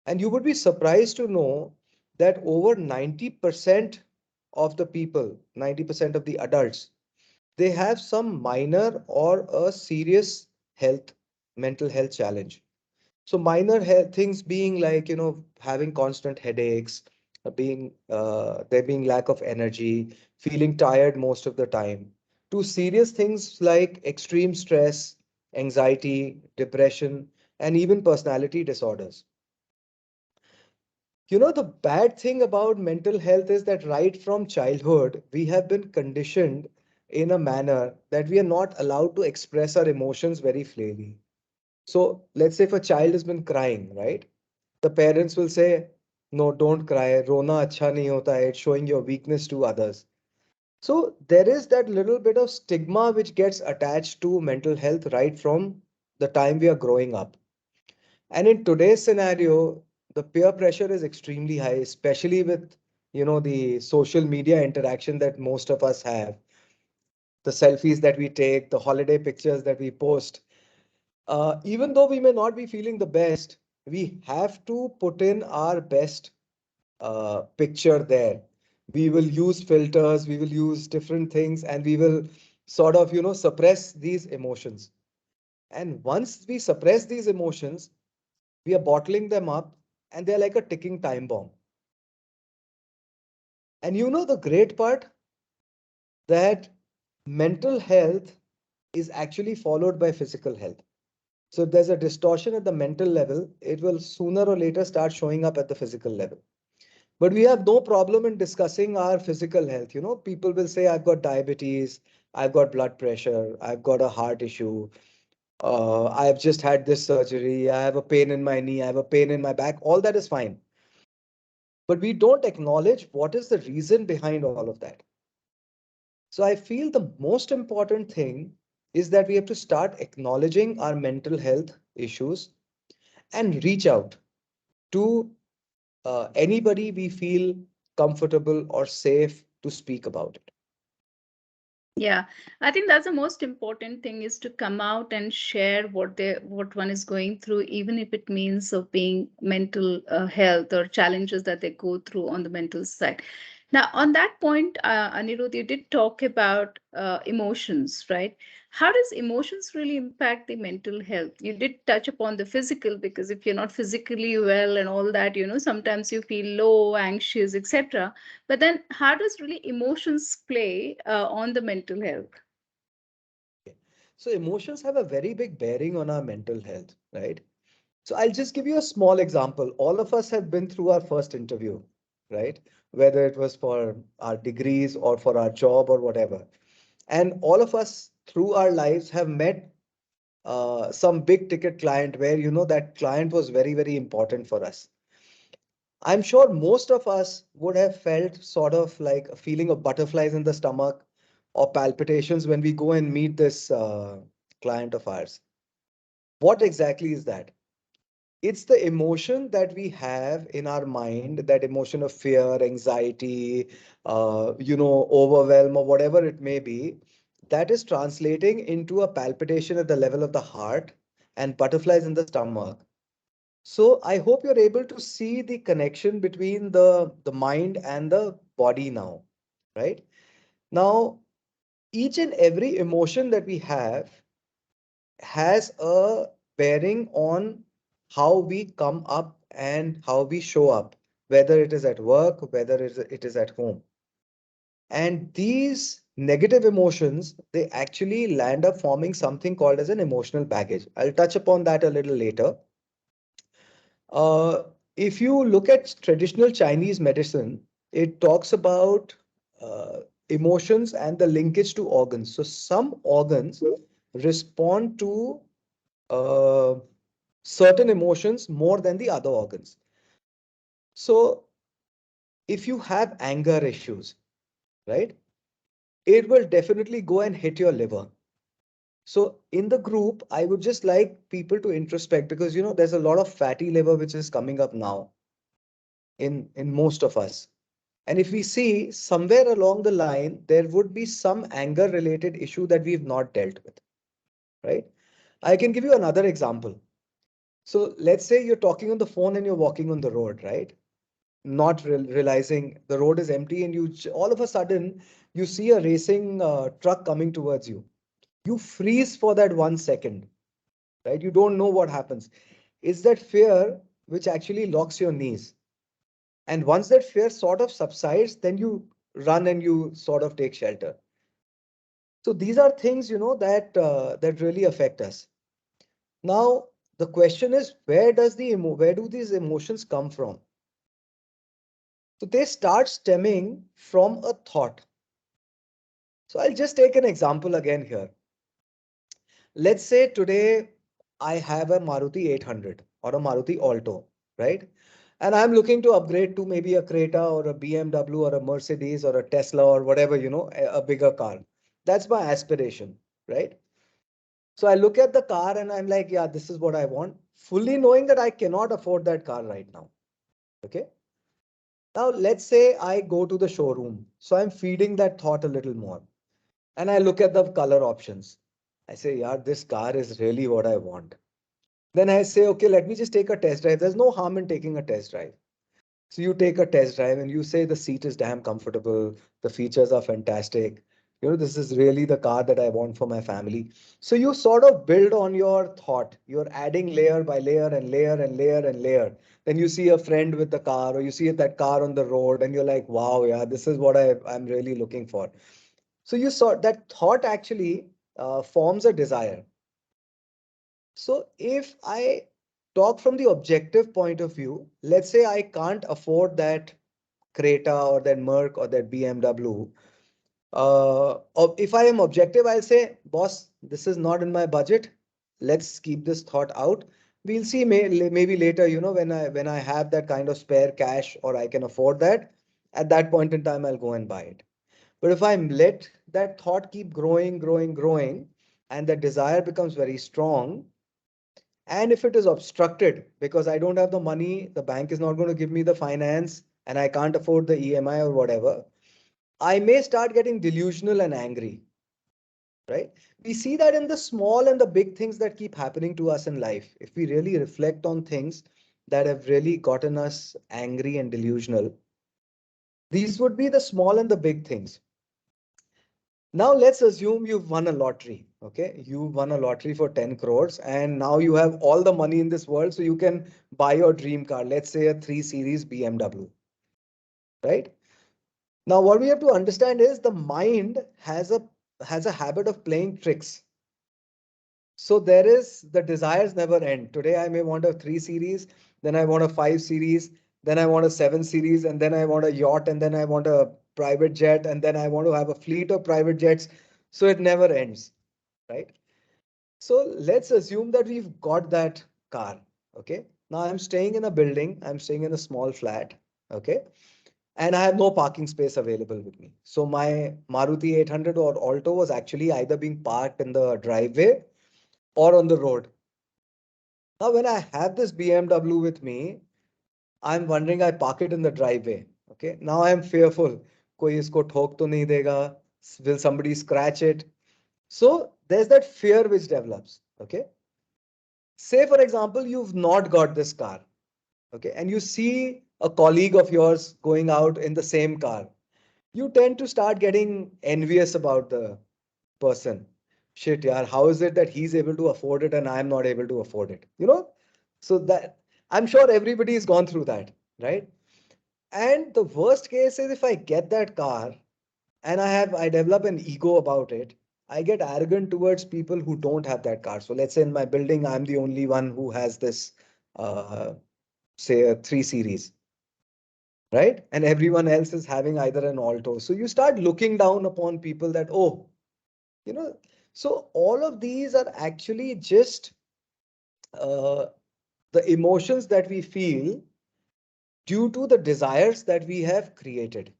And you would be surprised to know that over 90% of the people, 90% of the adults, they have some minor or a serious health, mental health challenge. So minor health things being like, having constant headaches, there being lack of energy, feeling tired most of the time, to serious things like extreme stress, anxiety, depression, and even personality disorders. The bad thing about mental health is that right from childhood, we have been conditioned in a manner that we are not allowed to express our emotions very freely. So let's say if a child has been crying, right? The parents will say, no, don't cry. Rona acha nahi hota hai. It's showing your weakness to others. So there is that little bit of stigma which gets attached to mental health right from the time we are growing up. And in today's scenario, the peer pressure is extremely high, especially with, the social media interaction that most of us have, the selfies that we take, the holiday pictures that we post. Even though we may not be feeling the best, we have to put in our best picture there. We will use filters, we will use different things, and we will sort of, suppress these emotions. And once we suppress these emotions, we are bottling them up and they're like a ticking time bomb. And the great part that mental health is actually followed by physical health. So if there's a distortion at the mental level, it will sooner or later start showing up at the physical level. But we have no problem in discussing our physical health. People will say, I've got diabetes, I've got blood pressure, I've got a heart issue, I've just had this surgery, I have a pain in my knee, I have a pain in my back. All that is fine. But we don't acknowledge what is the reason behind all of that. So I feel the most important thing is that we have to start acknowledging our mental health issues and reach out to anybody we feel comfortable or safe to speak about it. Yeah, I think that's the most important thing is to come out and share what one is going through, even if it means of being mental health or challenges that they go through on the mental side. Now, on that point, Anirudh, you did talk about emotions, right? How does emotions really impact the mental health? You did touch upon the physical, because if you're not physically well and all that, sometimes you feel low, anxious, etc. But then, how does really emotions play on the mental health? Okay. So emotions have a very big bearing on our mental health, right? So I'll just give you a small example. All of us have been through our first interview, right? Whether it was for our degrees or for our job or whatever. And all of us through our lives have met some big ticket client where, that client was very, very important for us. I'm sure most of us would have felt sort of like a feeling of butterflies in the stomach or palpitations when we go and meet this client of ours. What exactly is that? It's the emotion that we have in our mind, that emotion of fear, anxiety, overwhelm, or whatever it may be, that is translating into a palpitation at the level of the heart and butterflies in the stomach. So I hope you're able to see the connection between the mind and the body now, right? Now, each and every emotion that we have has a bearing on how we come up and how we show up, whether it is at work, whether it is at home. And these negative emotions, they actually land up forming something called as an emotional baggage. I'll touch upon that a little later. Uh, if you look at traditional Chinese medicine, it talks about emotions and the linkage to organs. So some organs respond to uh, certain emotions more than the other organs. So if you have anger issues, right, it will definitely go and hit your liver. So in the group, I would just like people to introspect because there's a lot of fatty liver which is coming up now in most of us. And if we see somewhere along the line, there would be some anger related issue that we've not dealt with, right? I can give you another example. So let's say you're talking on the phone and you're walking on the road, right? Not realizing the road is empty, and all of a sudden you see a racing truck coming towards you. You freeze for that 1 second, right? You don't know what happens. It's that fear which actually locks your knees. And once that fear sort of subsides, then you run and you sort of take shelter. So these are things, that really affect us. Now, the question is, where do these emotions come from? So they start stemming from a thought. So I'll just take an example again here. Let's say today I have a Maruti 800 or a Maruti Alto, right? And I'm looking to upgrade to maybe a Creta or a BMW or a Mercedes or a Tesla or whatever, a bigger car. That's my aspiration, right? So I look at the car and I'm like, yeah, this is what I want, fully knowing that I cannot afford that car right now. Okay. Now, let's say I go to the showroom. So I'm feeding that thought a little more. And I look at the color options. I say, yeah, this car is really what I want. Then I say, okay, let me just take a test drive. There's no harm in taking a test drive. So you take a test drive and you say the seat is damn comfortable, the features are fantastic. This is really the car that I want for my family. So you sort of build on your thought. You're adding layer by layer and layer and layer and layer. Then you see a friend with the car, or you see that car on the road, and you're like, wow, yeah, this is what I'm really looking for. So you saw that thought actually forms a desire. So if I talk from the objective point of view, let's say I can't afford that Creta or that Merc or that BMW. If I am objective, I'll say, boss, this is not in my budget. Let's keep this thought out. We'll see maybe later, when I have that kind of spare cash or I can afford that. At that point in time, I'll go and buy it. But if I let that thought keep growing, growing, growing, and the desire becomes very strong, and if it is obstructed because I don't have the money, the bank is not going to give me the finance, and I can't afford the EMI or whatever, I may start getting delusional and angry, right? We see that in the small and the big things that keep happening to us in life. If we really reflect on things that have really gotten us angry and delusional, these would be the small and the big things. Now let's assume you've won a lottery. Okay, you won a lottery for 10 crores, and now you have all the money in this world, so you can buy your dream car. Let's say a 3 Series BMW, right? Now what we have to understand is the mind has a habit of playing tricks. So there is the desires never end. Today I may want a 3 Series, then I want a 5 Series, then I want a 7 Series, and then I want a yacht, and then I want a private jet, and then I want to have a fleet of private jets. So it never ends, right? So let's assume that we've got that car. Okay. Now I'm staying in a building, I'm staying in a small flat. Okay. And I have no parking space available with me. So my Maruti 800 or Alto was actually either being parked in the driveway or on the road. Now, when I have this BMW with me, I'm wondering I park it in the driveway. Okay. Now I am fearful. Koi isko thok to nahi dega? Will somebody scratch it? So there's that fear which develops. Okay. Say, for example, you've not got this car. Okay. And you see a colleague of yours going out in the same car. You tend to start getting envious about the person. Shit, yaar, how is it that he's able to afford it and I'm not able to afford it? So that I'm sure everybody's gone through that, right? And the worst case is if I get that car and I develop an ego about it, I get arrogant towards people who don't have that car. So let's say in my building, I'm the only one who has this, uh, say, a 3 Series, right? And everyone else is having either an Alto. So you start looking down upon people that, oh, you know, so all of these are actually just uh, the emotions that we feel due to the desires that we have created.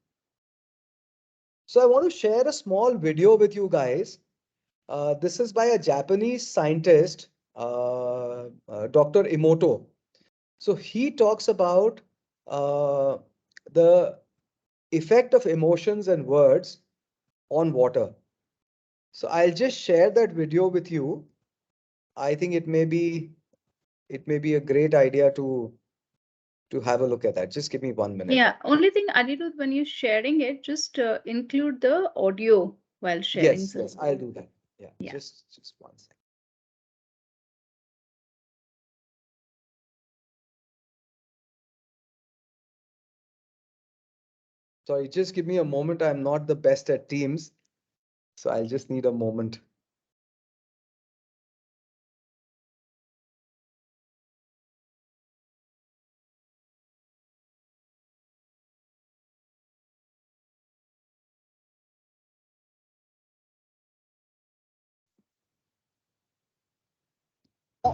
So I want to share a small video with you guys. This is by a Japanese scientist, Dr. Emoto. So he talks about uh, the effect of emotions and words on water. So I'll just share that video with you. I think it may be it may be a great idea to have a look at that. Just give me 1 minute. Yeah, only thing, Anirudh, when you're sharing it, just include the audio while sharing. Yes, So, yes, I'll do that. Yeah, yeah. just 1 second. Sorry, just give me a moment. I'm not the best at Teams, so I'll just need a moment.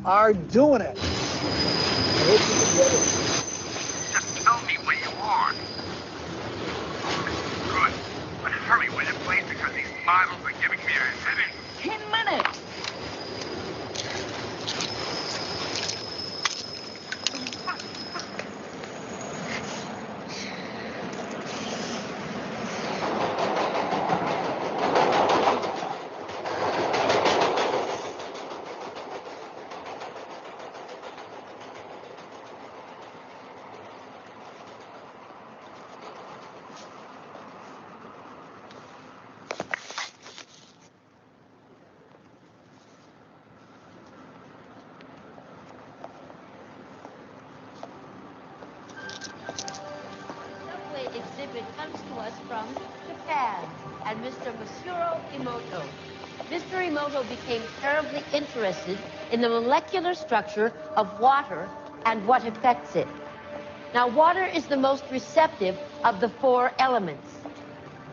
Are doing it. I hope you can get it. Just tell me where you are. Good. But hurry with it, please, because these models are giving me a headache. 10 minutes. Subway exhibit comes to us from Japan and Mr. Masuro Emoto. Mr. Emoto became terribly interested in the molecular structure of water and what affects it. Now, water is the most receptive of the 4 elements.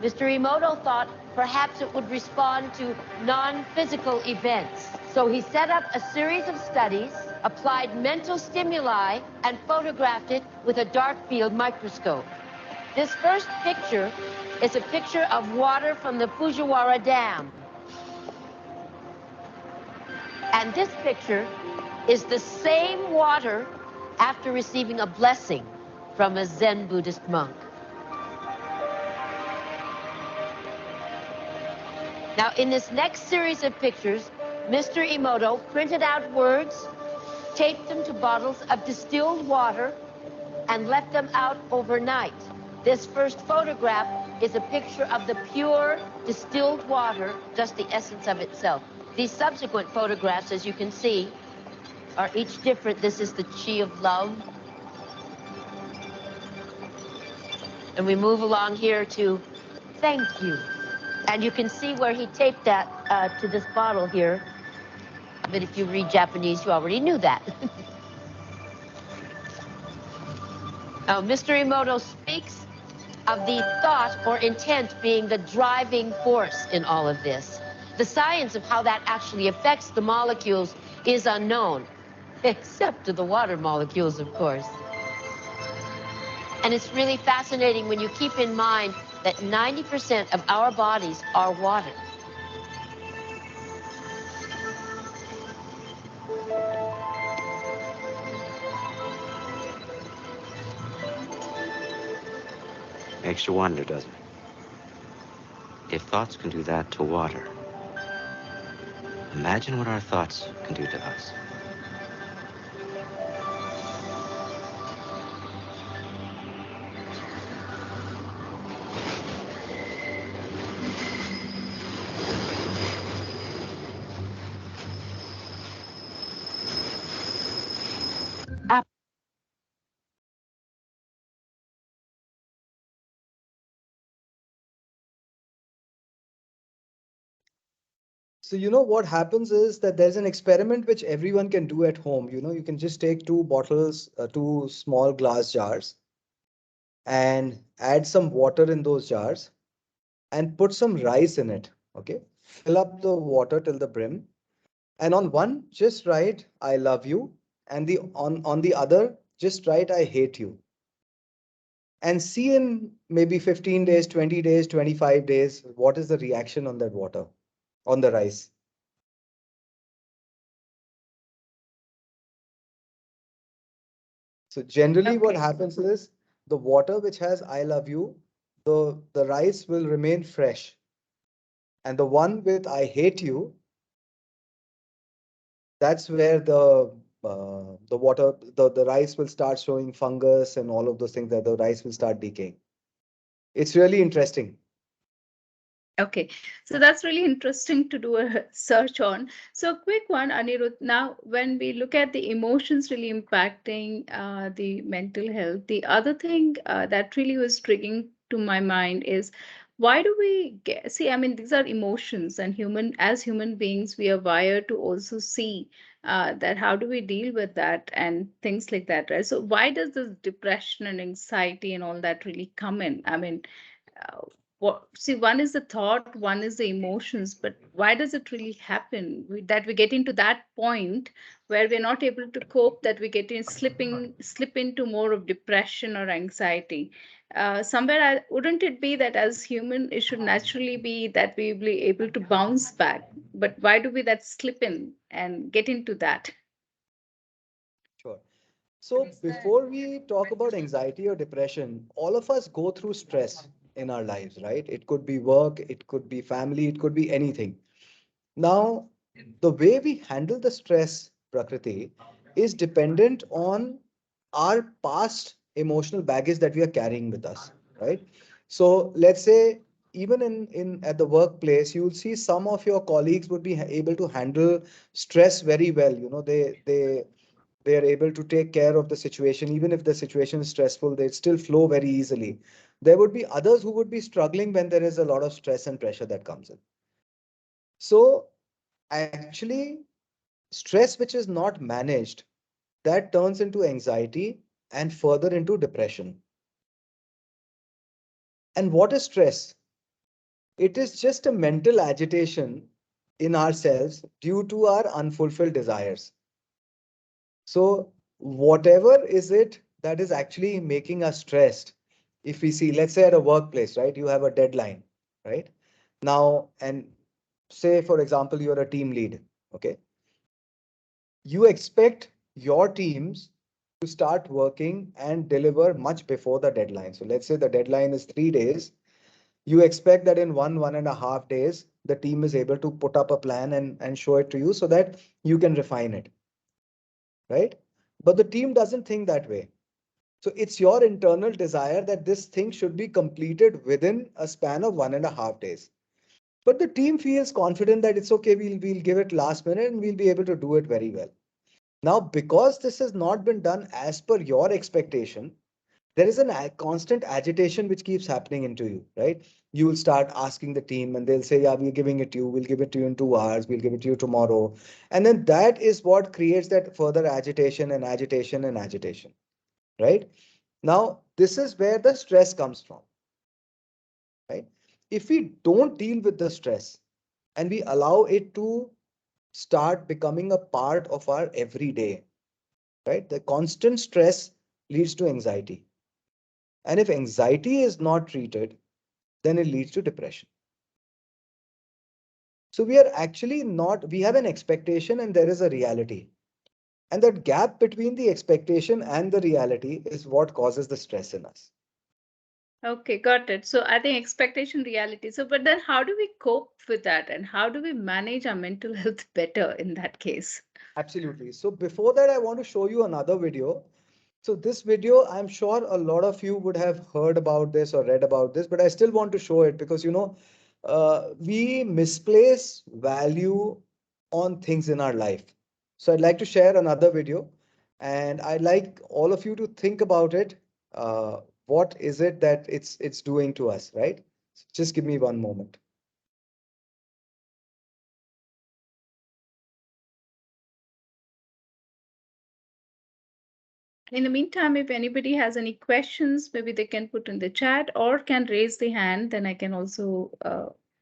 Mr. Emoto thought perhaps it would respond to non-physical events. So he set up a series of studies, applied mental stimuli, and photographed it with a dark field microscope. This first picture is a picture of water from the Fujiwara Dam. And this picture is the same water after receiving a blessing from a Zen Buddhist monk. Now, in this next series of pictures, Mr. Emoto printed out words, taped them to bottles of distilled water, and left them out overnight. This first photograph is a picture of the pure distilled water, just the essence of itself. These subsequent photographs, as you can see, are each different. This is the chi of love. And we move along here to thank you. And you can see where he taped that to this bottle here. But if you read Japanese, you already knew that. Now, Mr. Emoto speaks of the thought or intent being the driving force in all of this. The science of how that actually affects the molecules is unknown, except to the water molecules, of course. And it's really fascinating when you keep in mind that 90% of our bodies are water. Makes you wonder, doesn't it? If thoughts can do that to water, imagine what our thoughts can do to us. So, what happens is that there's an experiment which everyone can do at home. You can just take 2 bottles, 2 small glass jars, and add some water in those jars and put some rice in it. Okay. Fill up the water till the brim. And on one, just write, I love you. And on the other, just write, I hate you. And see in maybe 15 days, 20 days, 25 days, what is the reaction on that water, on the rice. So generally what Okay. happens is the water which has I love you, the rice will remain fresh. And the one with I hate you, that's where the water, the rice will start showing fungus and all of those things, that the rice will start decaying. It's really interesting. Okay, so that's really interesting to do a search on. So, quick one, Anirudh. Now, when we look at the emotions really impacting the mental health, the other thing that really was triggering to my mind is why do we get, see, I mean, these are emotions, and as human beings, we are wired to also see that how do we deal with that and things like that, right? So, why does this depression and anxiety and all that really come in? I mean, uh, what, see, one is the thought, one is the emotions, but why does it really happen that we get into that point where we're not able to cope, that we get in slip into more of depression or anxiety? Somewhere wouldn't it be that as human it should naturally be that we will be able to bounce back, but why do we that slip in and get into that? Sure. So before we talk about anxiety or depression, all of us go through stress in our lives, right? It could be work, it could be family, it could be anything. Now, the way we handle the stress, Prakriti, is dependent on our past emotional baggage that we are carrying with us, right? So let's say even in at the workplace, you'll see some of your colleagues would be able to handle stress very well. You know, they are able to take care of the situation. Even if the situation is stressful, they still flow very easily. There would be others who would be struggling when there is a lot of stress and pressure that comes in. So actually, stress which is not managed, that turns into anxiety and further into depression. And what is stress? It is just a mental agitation in ourselves due to our unfulfilled desires. So, whatever is it that is actually making us stressed, if we see, let's say at a workplace, right, you have a deadline, right? Now, and say, for example, you're a team lead, okay? You expect your teams to start working and deliver much before the deadline. So, let's say the deadline is 3 days. You expect that in 1.5 days, the team is able to put up a plan and show it to you so that you can refine it, right? But the team doesn't think that way. So it's your internal desire that this thing should be completed within a span of 1.5 days. But the team feels confident that it's okay, we'll give it last minute and we'll be able to do it very well. Now, because this has not been done as per your expectation, there is a constant agitation which keeps happening into you, right? You will start asking the team and they'll say, yeah, we're giving it to you. We'll give it to you in 2 hours. We'll give it to you tomorrow. And then that is what creates that further agitation and agitation and agitation, right? Now, this is where the stress comes from, right? If we don't deal with the stress and we allow it to start becoming a part of our everyday, right? The constant stress leads to anxiety. And if anxiety is not treated, then it leads to depression. So we are actually not, we have an expectation and there is a reality. And that gap between the expectation and the reality is what causes the stress in us. Okay, got it. So I think expectation, reality. So, but then how do we cope with that and how do we manage our mental health better in that case? Absolutely. So before that, I want to show you another video. So this video, I'm sure a lot of you would have heard about this or read about this, but I still want to show it because, we misplace value on things in our life. So I'd like to share another video and I'd like all of you to think about it. What is it that it's doing to us, right? Just give me one moment. In the meantime, if anybody has any questions, maybe they can put in the chat or can raise the hand, then I can also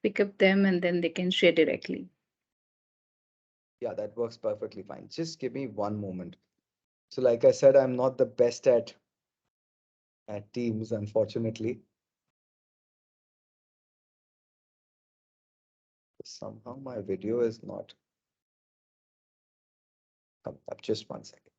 pick up them and then they can share directly. Yeah, that works perfectly fine. Just give me one moment. So like I said, I'm not the best at Teams, unfortunately. Somehow my video is not coming up. Just one second.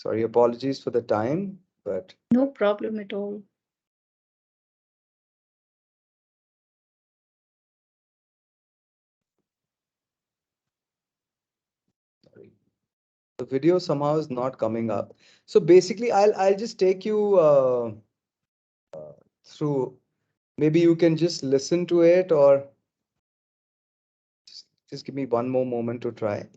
Sorry, apologies for the time, but No problem at all. sorry. The video somehow is not coming up. So basically, I'll just take you through. Maybe you can just listen to it, or just give me one more moment to try.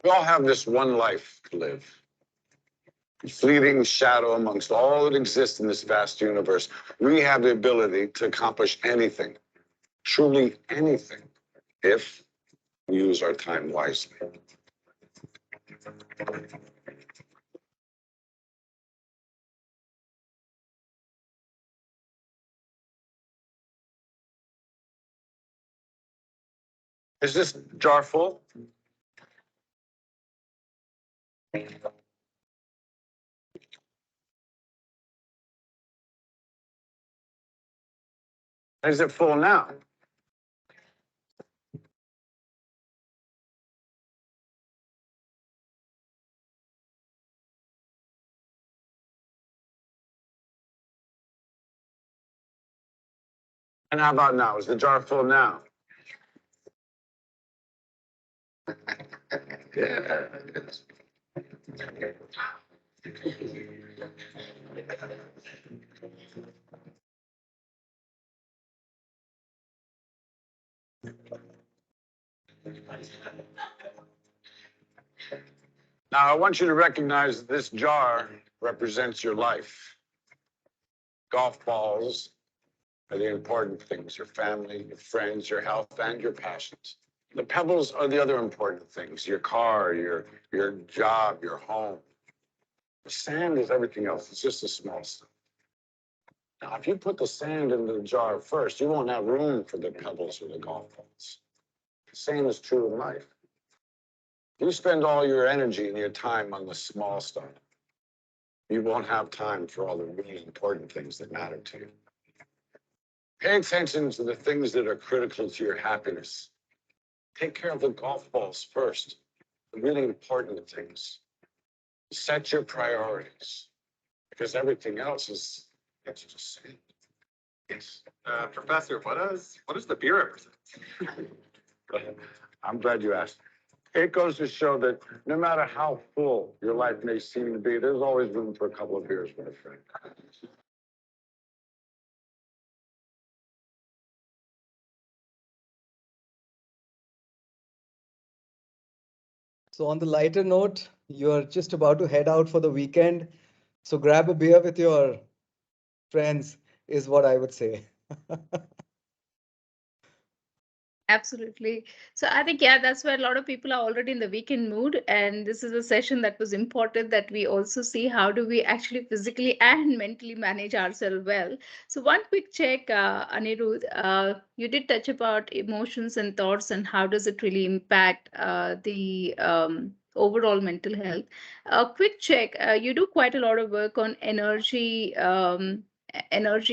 We all have this one life to live. A fleeting shadow amongst all that exists in this vast universe. We have the ability to accomplish anything, truly anything, if we use our time wisely. Is this jar full? Is it full now? And how about now? Is the jar full now? Yeah. Now, I want you to recognize that this jar represents your life. Golf balls are the important things, your family, your friends, your health, and your passions. The pebbles are the other important things, your car, your job, your home. The sand is everything else. It's just the small stuff. Now, if you put the sand in the jar first, you won't have room for the pebbles or the golf balls. The same is true in life. You spend all your energy and your time on the small stuff. You won't have time for all the really important things that matter to you. Pay attention to the things that are critical to your happiness. Take care of the golf balls first, the really important things. Set your priorities, because everything else is just sand. Yes. Professor, what does the beer represent? I'm glad you asked. It goes to show that no matter how full your life may seem to be, there's always room for a couple of beers with a friend. So on the lighter note, you're just about to head out for the weekend. So grab a beer with your friends is what I would say. Absolutely. So I think, yeah, that's where a lot of people are already in the weekend mood. And this is a session that was important, that we also see how do we actually physically and mentally manage ourselves well. So one quick check, Anirudh, you did touch about emotions and thoughts and how does it really impact the overall mental health. A quick check, you do quite a lot of work on energy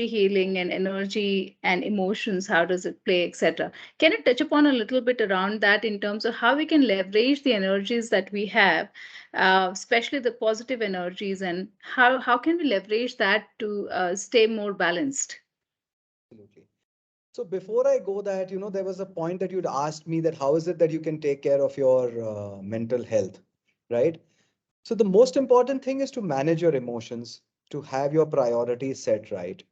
healing and energy and emotions, how does it play, etc. Can you touch upon a little bit around that in terms of how we can leverage the energies that we have, especially the positive energies, and how can we leverage that to stay more balanced? Absolutely. So before I go that, there was a point that you'd asked me that how is it that you can take care of your mental health, right? So the most important thing is to manage your emotions, to have your priorities set right.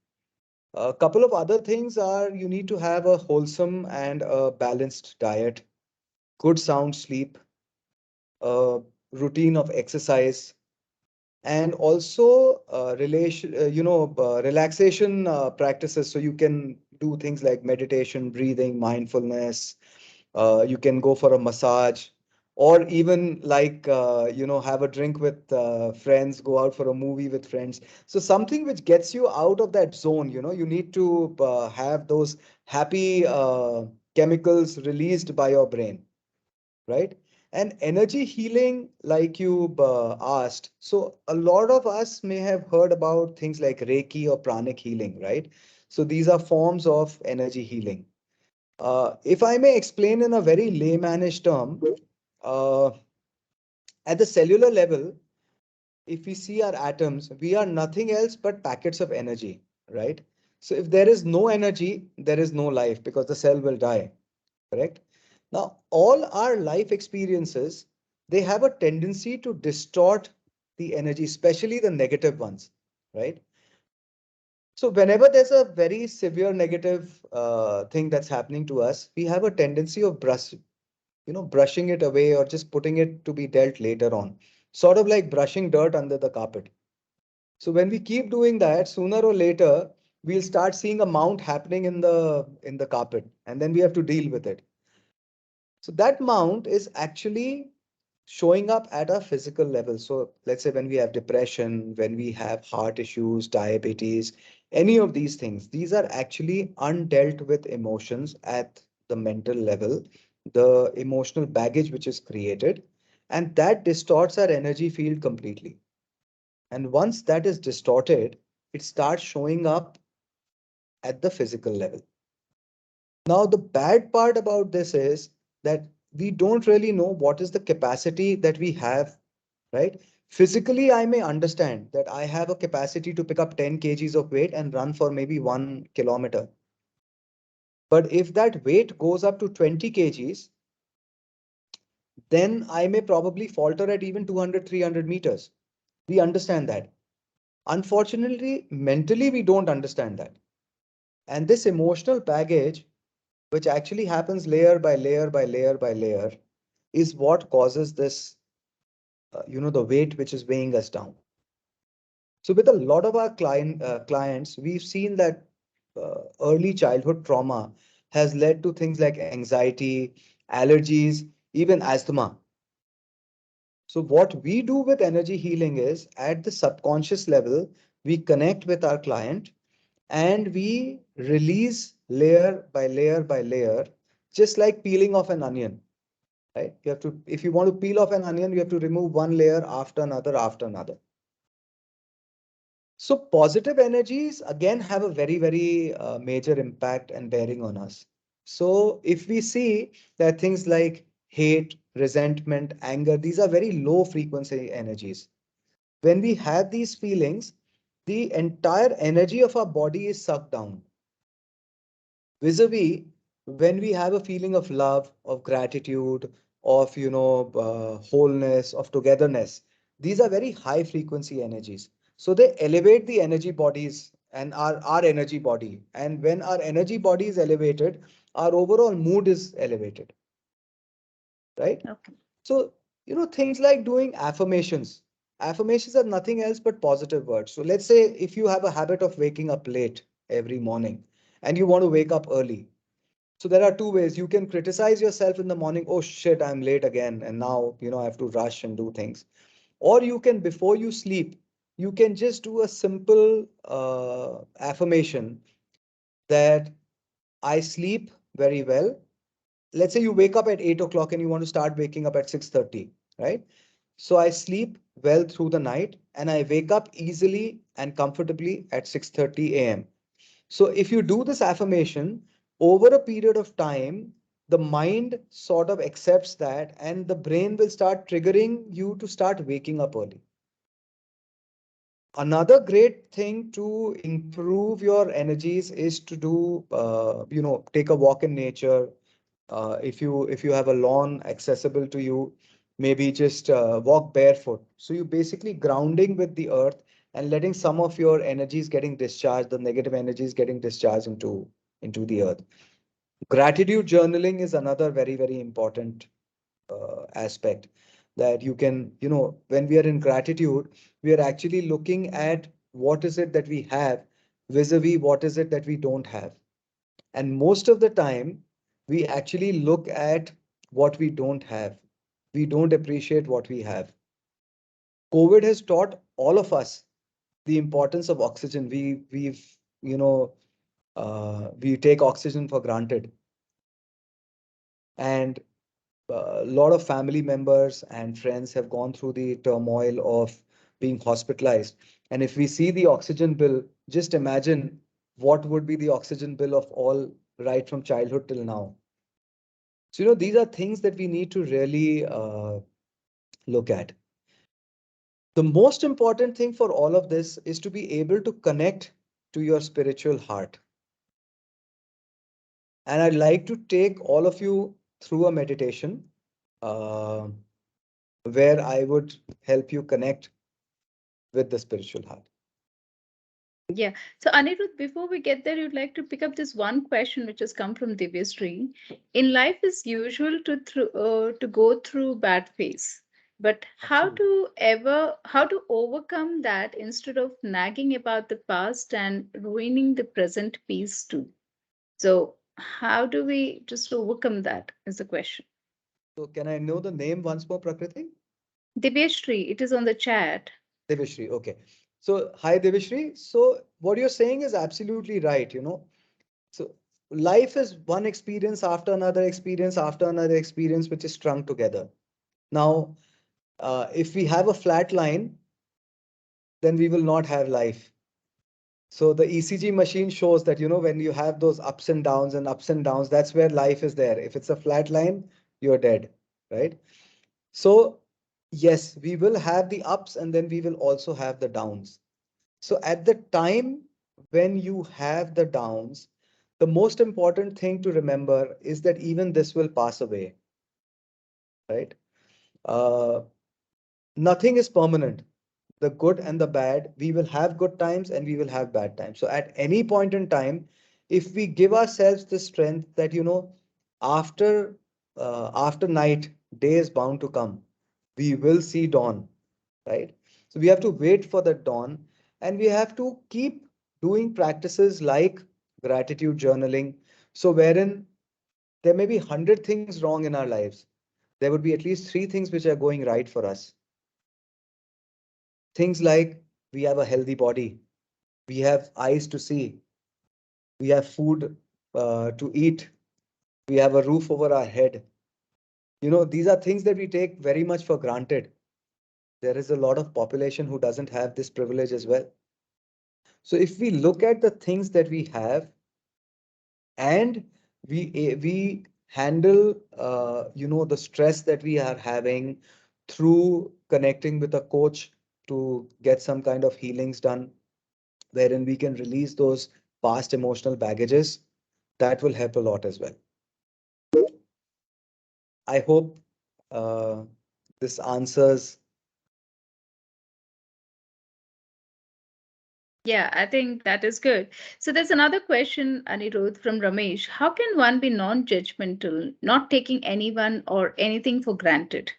A couple of other things are you need to have a wholesome and a balanced diet, good sound sleep, a routine of exercise, and also relaxation practices. So you can do things like meditation, breathing, mindfulness. You can go for a massage, or even like have a drink with friends, go out for a movie with friends. So something which gets you out of that zone. You need to have those happy chemicals released by your brain, right? And energy healing, like you asked, so a lot of us may have heard about things like Reiki or pranic healing, right? So these are forms of energy healing. If I may explain in a very laymanish term, uh, at the cellular level, if we see our atoms, we are nothing else but packets of energy, right? So if there is no energy, there is no life because the cell will die, correct? Now, all our life experiences, they have a tendency to distort the energy, especially the negative ones, right? So whenever there's a very severe negative thing that's happening to us, we have a tendency of brushing it away or just putting it to be dealt later on, sort of like brushing dirt under the carpet. So when we keep doing that, sooner or later, we'll start seeing a mount happening in the carpet, and then we have to deal with it. So that mount is actually showing up at a physical level. So let's say when we have depression, when we have heart issues, diabetes, any of these things, these are actually undealt with emotions at the mental level, the emotional baggage which is created, and that distorts our energy field completely. And once that is distorted, it starts showing up at the physical level. Now, the bad part about this is that we don't really know what is the capacity that we have, right? Physically, I may understand that I have a capacity to pick up 10 kgs of weight and run for maybe 1 kilometer. But if that weight goes up to 20 kgs, then I may probably falter at even 200, 300 meters. We understand that. Unfortunately, mentally, we don't understand that. And this emotional baggage, which actually happens layer by layer by layer by layer, is what causes this, the weight which is weighing us down. So with a lot of our clients, we've seen that early childhood trauma has led to things like anxiety, allergies, even asthma. So what we do with energy healing is at the subconscious level, we connect with our client and we release layer by layer by layer, just like peeling off an onion, right? You have to, if you want to peel off an onion, you have to remove one layer after another after another. So positive energies again have a very, very major impact and bearing on us. So if we see that things like hate, resentment, anger, these are very low frequency energies. When we have these feelings, the entire energy of our body is sucked down. Vis-a-vis, when we have a feeling of love, of gratitude, of wholeness, of togetherness, these are very high frequency energies. So they elevate the energy bodies and our energy body. And when our energy body is elevated, our overall mood is elevated, right? Okay. So, things like doing affirmations. Affirmations are nothing else but positive words. So let's say if you have a habit of waking up late every morning and you want to wake up early. So there are two ways. You can criticize yourself in the morning. Oh shit, I'm late again. And now, I have to rush and do things. Or you can, before you sleep, you can just do a simple affirmation that I sleep very well. Let's say you wake up at 8 o'clock and you want to start waking up at 6:30, right? So I sleep well through the night and I wake up easily and comfortably at 6:30 a.m. So if you do this affirmation over a period of time, the mind sort of accepts that and the brain will start triggering you to start waking up early. Another great thing to improve your energies is to do, take a walk in nature. If you have a lawn accessible to you, maybe just walk barefoot. So you basically grounding with the earth and letting some of your energies getting discharged, the negative energies getting discharged into the earth. Gratitude journaling is another very, very important aspect that you can, when we are in gratitude, we are actually looking at what is it that we have vis-a-vis what is it that we don't have. And most of the time, we actually look at what we don't have. We don't appreciate what we have. COVID has taught all of us the importance of oxygen. We take oxygen for granted. And a lot of family members and friends have gone through the turmoil of being hospitalized. And if we see the oxygen bill, just imagine what would be the oxygen bill of all right from childhood till now. So, these are things that we need to really look at. The most important thing for all of this is to be able to connect to your spiritual heart. And I'd like to take all of you through a meditation uh, where I would help you connect with the spiritual heart. Yeah. So Anirudh, before we get there, you'd like to pick up this one question which has come from Divyasri. In life, it's usual to go through bad phase, but Absolutely. how to overcome that instead of nagging about the past and ruining the present peace too? So how do we just overcome that? Is the question. So can I know the name once more, Prakriti? Divyasri, it is on the chat. Devishri. Okay. So hi, Devishri. So what you're saying is absolutely right. So life is one experience after another experience after another experience, which is strung together. Now, if we have a flat line, then we will not have life. So the ECG machine shows that, when you have those ups and downs, that's where life is there. If it's a flat line, you're dead, right? So yes, we will have the ups and then we will also have the downs. So at the time when you have the downs, the most important thing to remember is that even this will pass away, right? Uh, Nothing is permanent. The good and the bad, we will have good times and we will have bad times. So at any point in time, if we give ourselves the strength that, after after night, day is bound to come. We will see dawn, right? So we have to wait for the dawn and we have to keep doing practices like gratitude journaling. So wherein there may be 100 things wrong in our lives, there would be at least three things which are going right for us. Things like we have a healthy body, we have eyes to see, we have food to eat, we have a roof over our head. These are things that we take very much for granted. There is a lot of population who doesn't have this privilege as well. So if we look at the things that we have and we handle the stress that we are having through connecting with a coach to get some kind of healings done, wherein we can release those past emotional baggages, that will help a lot as well. I hope uh, this answers. Yeah, I think that is good. So there's another question, Anirudh, from Ramesh. How can one be non-judgmental, not taking anyone or anything for granted?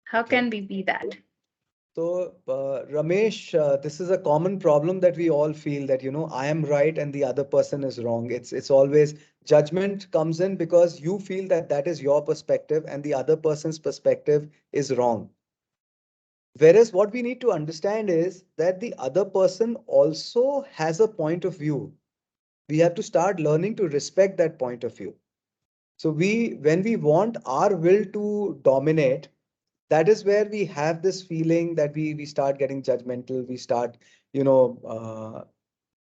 How Okay. can we be that? So, Ramesh, this is a common problem that we all feel that, I am right and the other person is wrong. It's always judgment comes in because you feel that that is your perspective and the other person's perspective is wrong. Whereas what we need to understand is that the other person also has a point of view. We have to start learning to respect that point of view. So when we want our will to dominate, that is where we have this feeling that we start getting judgmental. We start,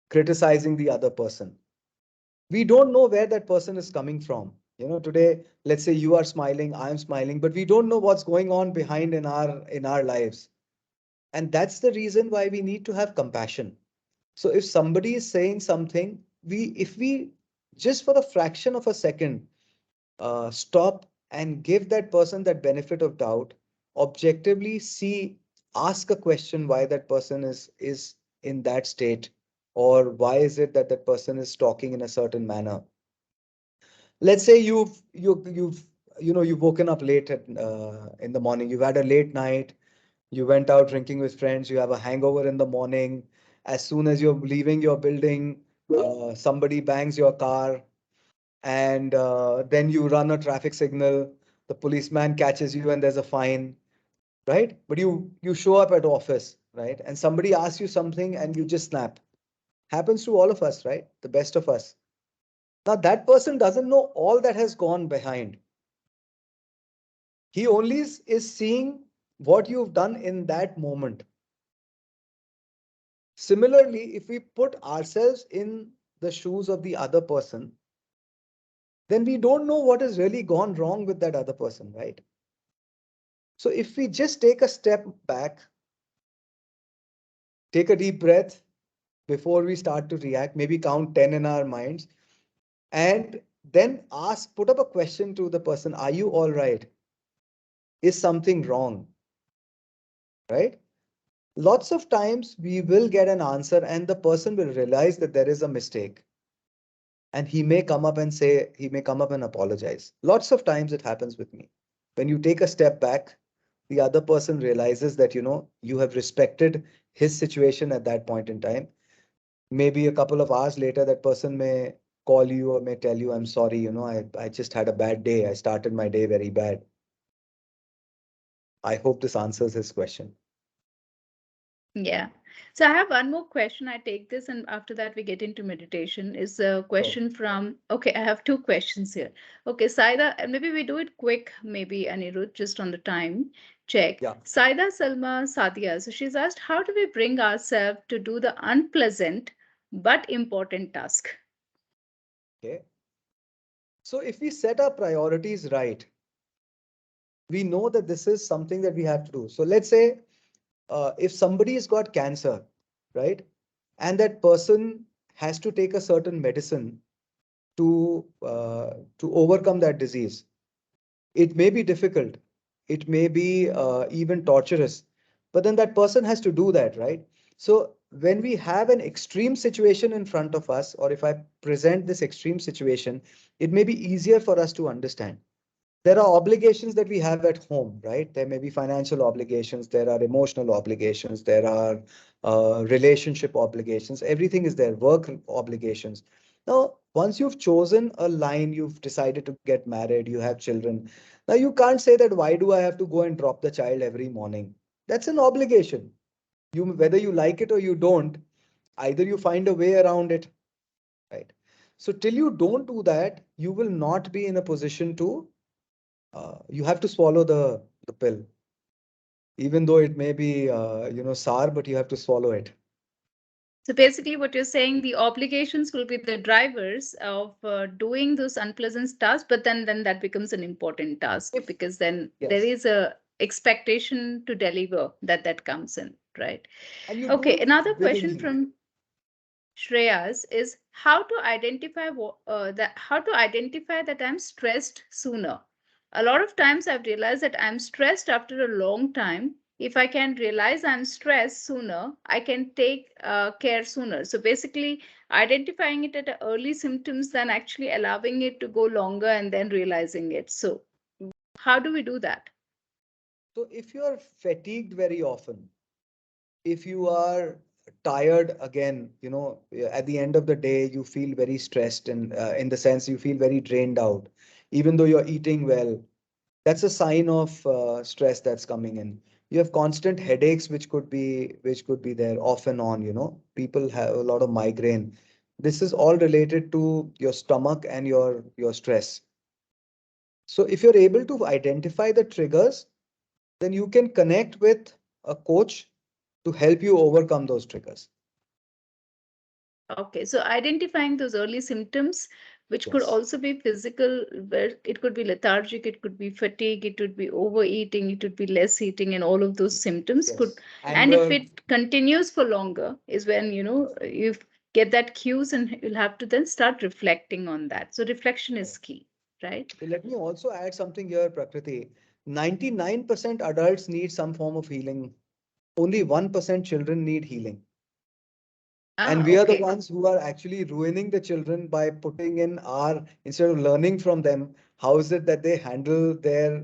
criticizing the other person. We don't know where that person is coming from. Today, let's say you are smiling, I am smiling, but we don't know what's going on behind in our lives. And that's the reason why we need to have compassion. So if somebody is saying something, if we just for a fraction of a second stop and give that person that benefit of doubt, objectively see, ask a question why that person is in that state, or why is it that that person is talking in a certain manner. Let's say you've woken up late in the morning, you've had a late night, you went out drinking with friends, you have a hangover in the morning. As soon as you're leaving your building, somebody bangs your car, and then you run a traffic signal, the policeman catches you and there's a fine, right? But you show up at office, right? And somebody asks you something and you just snap. Happens to all of us, right? The best of us. Now that person doesn't know all that has gone behind. He only is seeing what you've done in that moment. Similarly, if we put ourselves in the shoes of the other person, then we don't know what has really gone wrong with that other person, right? So if we just take a step back, take a deep breath before we start to react, maybe count 10 in our minds, and then ask, put up a question to the person, are you all right? Is something wrong? Right? Lots of times we will get an answer and the person will realize that there is a mistake. And he may come up and say, he may come up and apologize. Lots of times it happens with me. When you take a step back, the other person realizes that, you have respected his situation at that point in time. Maybe a couple of hours later, that person may call you or may tell you, I'm sorry, I just had a bad day. I started my day very bad. I hope this answers his question. Yeah. So I have one more question. I take this, and after that, we get into meditation. Is a So, question from, okay, I have two questions here. Okay, Saida, and maybe we do it quick, maybe Anirudh, just on the time check. yeah, Saida Salma Sadia. So she's asked, how do we bring ourselves to do the unpleasant but important task? okay. So if we set our priorities right, we know that this is something that we have to do. So let's say if somebody has got cancer, right, and that person has to take a certain medicine to overcome that disease. It may be difficult, it may be even torturous, but then that person has to do that, right? So when we have an extreme situation in front of us, or if I present this extreme situation, it may be easier for us to understand. There are obligations that we have at home, right? There may be financial obligations, there are emotional obligations, there are relationship obligations, everything is there, work obligations. Now, once you've chosen a line, you've decided to get married, you have children. Now, you can't say that, why do I have to go and drop the child every morning? That's an obligation. Whether you like it or you don't, either you find a way around it, right? So, till you don't do that, you will not be in a position to you have to swallow the pill, even though it may be sour, but you have to swallow it. So basically, what you're saying, the obligations will be the drivers of doing those unpleasant tasks, but then that becomes an important task If because then there yes, is a expectation to deliver that comes in, right? and you do Okay, it another question willingly. from Shreyas is how to identify that I'm stressed sooner. A lot of times I've realized that I'm stressed after a long time. If I can realize I'm stressed sooner, I can take care sooner. So basically, identifying it at the early symptoms than actually allowing it to go longer and then realizing it. So how do we do that? So if you are fatigued very often, if you are tired again, at the end of the day, you feel very stressed, and in the sense you feel very drained out, even though you're eating well, that's a sign of stress that's coming in. You have constant headaches, which could be there off and on. People have a lot of migraine. This is all related to your stomach and your stress. So if you're able to identify the triggers, then you can connect with a coach to help you overcome those triggers. Okay, so identifying those early symptoms, which could Yes, also be physical, where it could be lethargic, it could be fatigue, it would be overeating, it would be less eating, and all of those symptoms could. yes. And if Anger. it continues for longer, is when you get that cues, and you'll have to then start reflecting on that. So reflection is key, right? Let me also add something here, Prakriti. 99% adults need some form of healing. Only 1% children need healing. And Ah, we are the okay. ones who are actually ruining the children by putting in instead of learning from them, how is it that they handle their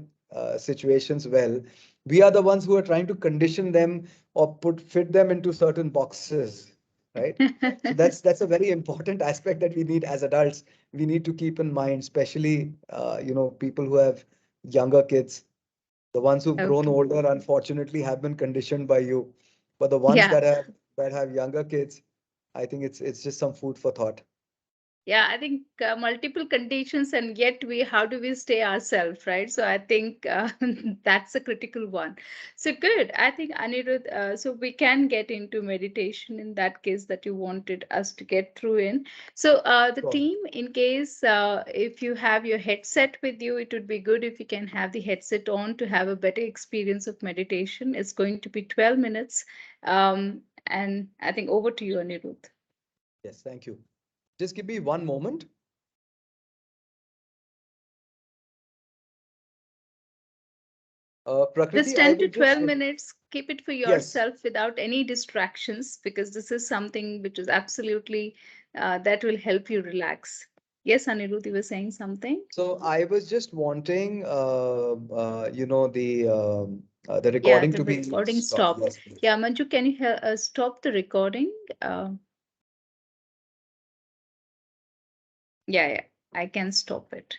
situations well? We are the ones who are trying to condition them or fit them into certain boxes, right? So that's a very important aspect that we need as adults. We need to keep in mind, especially people who have younger kids. The ones who've grown Okay. older, unfortunately, have been conditioned by you. But the ones Yeah. that have younger kids, I think it's just some food for thought. Yeah, I think multiple conditions, and yet how do we stay ourselves, right? So I think that's a critical one. So good. I think Anirudh, so we can get into meditation in that case that you wanted us to get through in. So the Sure. team, in case if you have your headset with you, it would be good if you can have the headset on to have a better experience of meditation. It's going to be 12 minutes. And I think over to you, Anirudh. Yes, thank you. Just give me one moment. This Prakriti, I 10 to will just 12 minutes, keep it for yes. yourself without any distractions, because this is something which is absolutely that will help you relax. Yes, Anirudh, you were saying something? So I was just wanting, the Yeah, recording the to be recording stopped. stopped. Yes, please. Yeah, Manju, can you stop the recording? Yeah, yeah, I can stop it.